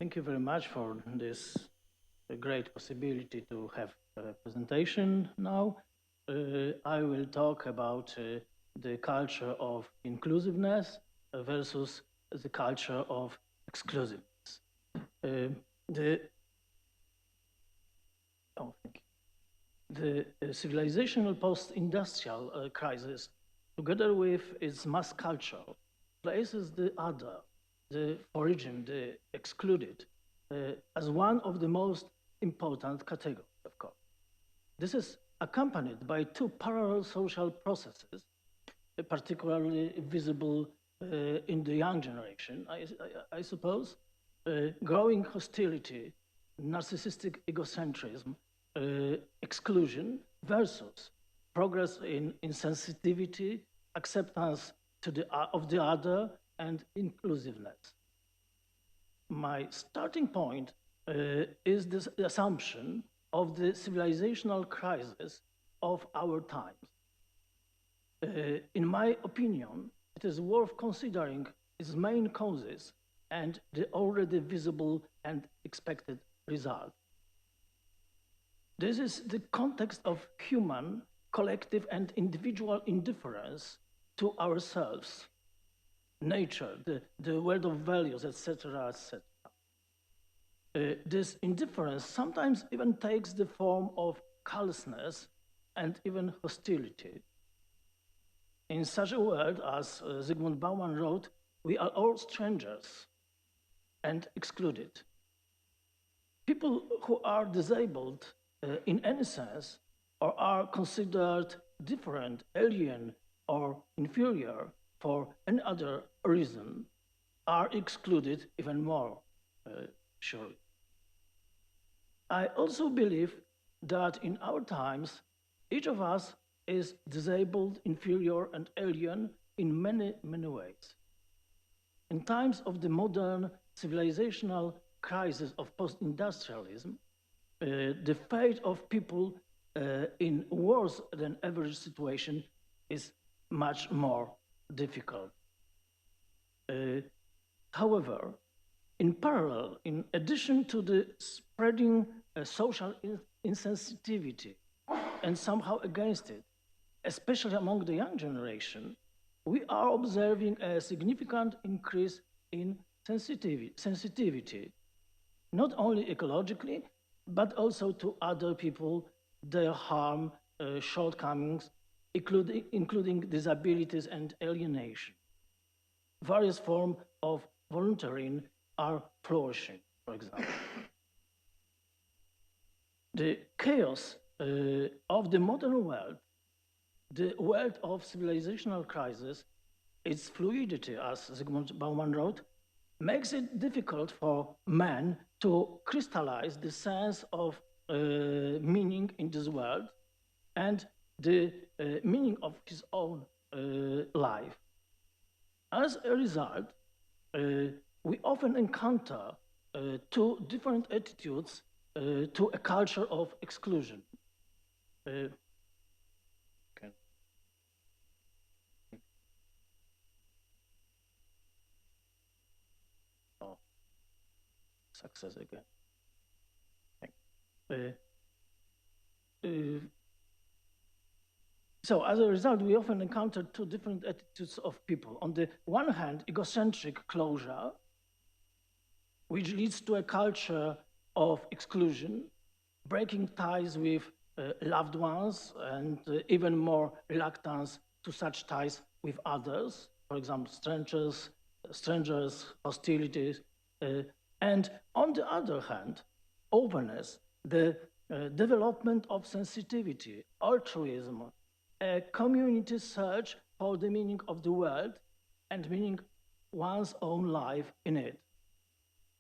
Thank you very much for this great possibility to have a presentation now. I will talk about the culture of inclusiveness versus the culture of exclusiveness. The civilizational post-industrial crisis, together with its mass culture, places the other, the origin, the excluded, as one of the most important categories, of course. This is accompanied by two parallel social processes, particularly visible in the young generation, I suppose. Growing hostility, narcissistic egocentrism, exclusion versus progress in insensitivity, acceptance of the other, and inclusiveness. My starting point is this assumption of the civilizational crisis of our times. In my opinion, it is worth considering its main causes and the already visible and expected result. This is the context of human, collective, and individual indifference to ourselves, nature, the world of values, etc., etc. This indifference sometimes even takes the form of callousness and even hostility. In such a world, as Zygmunt Bauman wrote, we are all strangers and excluded. People who are disabled in any sense or are considered different, alien, or inferior for any other reason are excluded even more, surely. I also believe that in our times, each of us is disabled, inferior, and alien in many, many ways. In times of the modern civilizational crisis of post-industrialism, the fate of people in worse than average situation is much more difficult. However, in parallel, in addition to the spreading social insensitivity and somehow against it, especially among the young generation, we are observing a significant increase in sensitivity, not only ecologically, but also to other people, their harm, shortcomings, including disabilities and alienation. Various forms of volunteering are flourishing, for example. The chaos of the modern world, the world of civilizational crisis, its fluidity, as Zygmunt Bauman wrote, makes it difficult for man to crystallize the sense of meaning in this world and the meaning of his own life. As a result, we often encounter two different attitudes to a culture of exclusion. Success again. So as a result, we often encounter two different attitudes of people. On the one hand, egocentric closure, which leads to a culture of exclusion, breaking ties with loved ones, and even more reluctance to such ties with others, for example, strangers, hostilities. And on the other hand, openness, the development of sensitivity, altruism, a community search for the meaning of the world and meaning one's own life in it.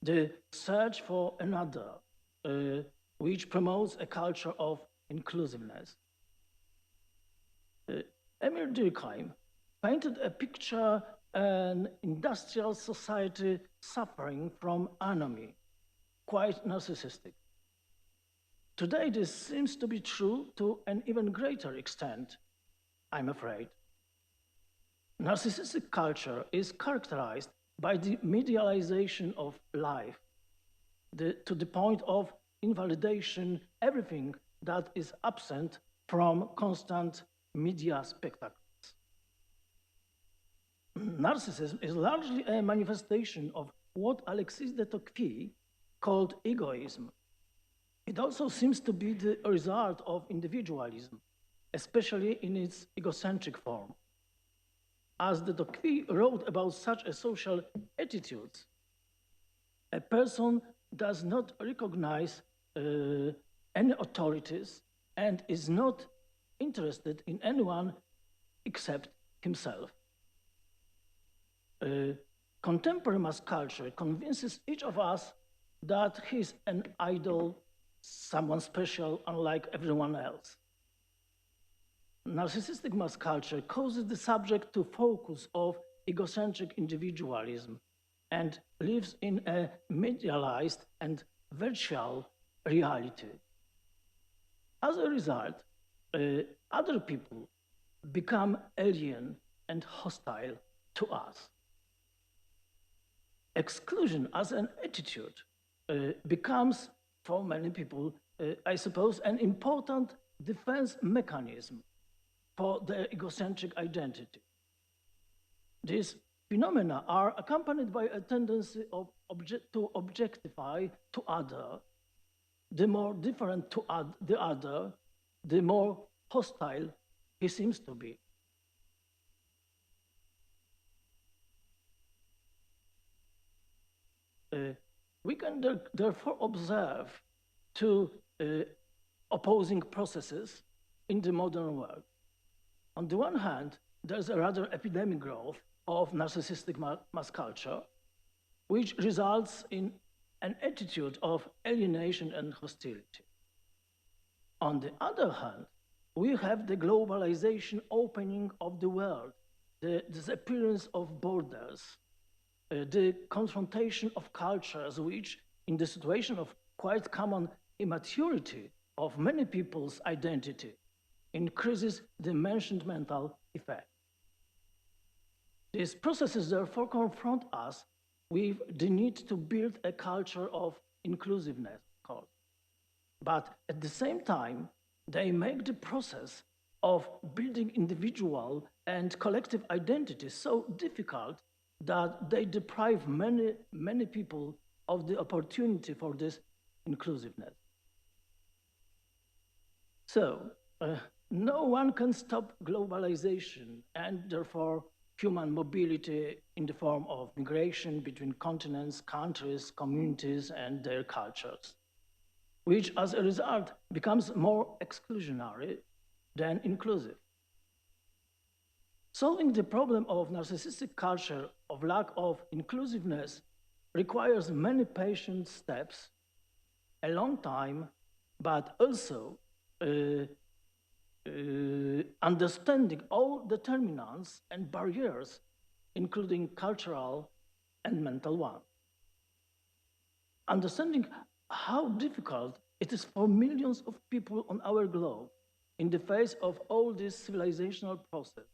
The search for another, which promotes a culture of inclusiveness. Emil Durkheim painted a picture an industrial society suffering from anomie, quite narcissistic. Today, this seems to be true to an even greater extent, I'm afraid. Narcissistic culture is characterized by the medialization of life, to the point of invalidation, everything that is absent from constant media spectacles. Narcissism is largely a manifestation of what Alexis de Tocqueville called egoism. It also seems to be the result of individualism, especially in its egocentric form. As de Tocqueville wrote about such a social attitudes, a person does not recognize any authorities and is not interested in anyone except himself. Contemporary mass culture convinces each of us that he's an idol, someone special, unlike everyone else. Narcissistic mass culture causes the subject to focus on egocentric individualism and lives in a medialized and virtual reality. As a result, other people become alien and hostile to us. Exclusion as an attitude becomes, for many people, I suppose, an important defense mechanism for their egocentric identity. These phenomena are accompanied by a tendency to objectify to other. The more different to the other, the more hostile he seems to be. We can therefore observe two opposing processes in the modern world. On the one hand, there's a rather epidemic growth of narcissistic mass culture, which results in an attitude of alienation and hostility. On the other hand, we have the globalization opening of the world, the disappearance of borders, the confrontation of cultures, which, in the situation of quite common immaturity of many people's identity, increases the mentioned mental effect. These processes therefore confront us with the need to build a culture of inclusiveness, but at the same time, they make the process of building individual and collective identities so difficult that they deprive many people of the opportunity for this inclusiveness. So, no one can stop globalization and therefore human mobility in the form of migration between continents, countries, communities, and their cultures, which as a result becomes more exclusionary than inclusive. Solving the problem of narcissistic culture of lack of inclusiveness requires many patient steps, a long time, but also understanding all determinants and barriers, including cultural and mental ones. Understanding how difficult it is for millions of people on our globe in the face of all this civilizational process,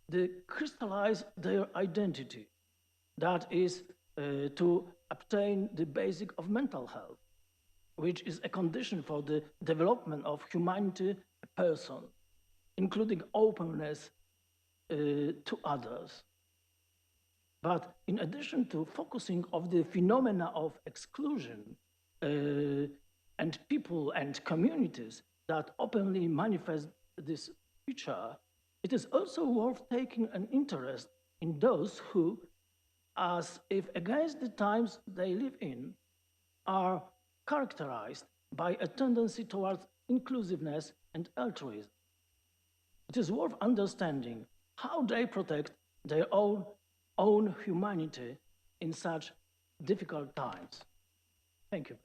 they crystallize their identity, that is, to obtain the basic of mental health, which is a condition for the development of humanity, a person, including openness to others. But in addition to focusing on the phenomena of exclusion and people and communities that openly manifest this feature, it is also worth taking an interest in those who, as if against the times they live in, are characterized by a tendency towards inclusiveness and altruism. It is worth understanding how they protect their own humanity in such difficult times. Thank you.